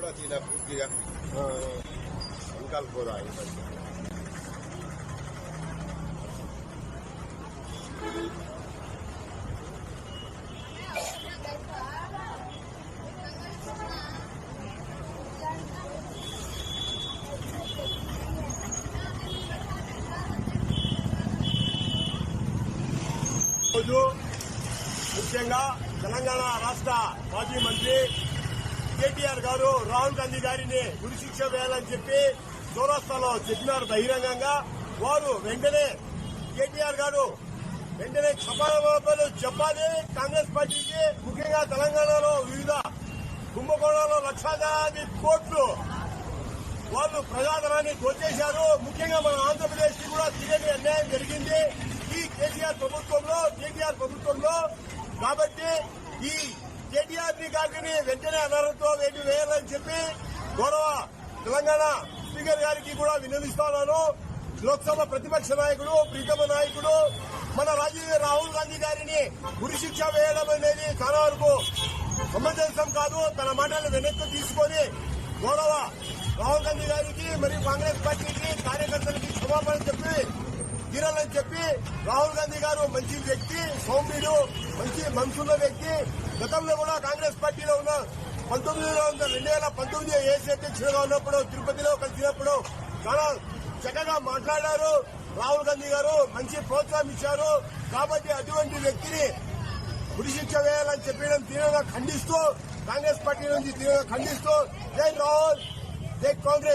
కూడా తీలా పూర్తిగా వెనకాల పోదా రోజు ముఖ్యంగా తెలంగాణ రాష్ట్ర మాజీ మంత్రి కేటీఆర్ గారు రాహుల్ గాంధీ గారిని ఉరిశిక్ష వేయాలని చెప్పి చౌరస్తాలో చెప్పినారు బహిరంగంగా. వారు వెంటనే కేటీఆర్ గారు వెంటనే క్షమాపణలు చెప్పాలి. కాంగ్రెస్ పార్టీకి ముఖ్యంగా తెలంగాణలో వివిధ కుంభకోణాల్లో లక్షలాది కోట్లు వాళ్ళు ప్రజాధనాన్ని దోచేశారు. ముఖ్యంగా మన ఆంధ్రప్రదేశ్ కి కూడా తీరని అన్యాయం జరిగింది ఈ కేటీఆర్ ప్రభుత్వంలో. కాబట్టి ఈ కేటీఆర్ గారిని వెంటనే అనర్హత వేటు వేయాలని చెప్పి గౌరవ తెలంగాణ స్పీకర్ గారికి కూడా విన్నవిస్తున్నాను. లోక్సభ ప్రతిపక్ష నాయకుడు ప్రీతమ నాయకుడు మన రాహుల్ గాంధీ గారిని ఉరిశిక్ష వేయడం అనేది చాలా వరకు సమంజసం కాదు. తన మాటలను వెనక్కి తీసుకొని గౌరవ రాహుల్ గాంధీ గారికి మరియు కాంగ్రెస్ పార్టీకి కార్యకర్తలకి క్షమాపణ చెప్పి తీరాలని చెప్పి రాహుల్ గాంధీ గారు మంచి వ్యక్తి, సౌమ్యుడు, మంచి మనసున్న వ్యక్తి. గతంలో కూడా కాంగ్రెస్ పార్టీలో ఉన్న 2019 ఏసీ అధ్యక్షుడుగా ఉన్నప్పుడు తిరుపతిలో కలిసినప్పుడు చాలా చక్కగా మాట్లాడారు. రాహుల్ గాంధీ గారు మంచి ప్రోత్సాహం ఇచ్చారు. కాబట్టి అటువంటి వ్యక్తిని ఉరిశిక్ష వేయాలని చెప్పడం తీవ్రంగా ఖండిస్తూ కాంగ్రెస్ పార్టీ నుంచి తీవ్రంగా ఖండిస్తూ జై రాహుల్, జై కాంగ్రెస్.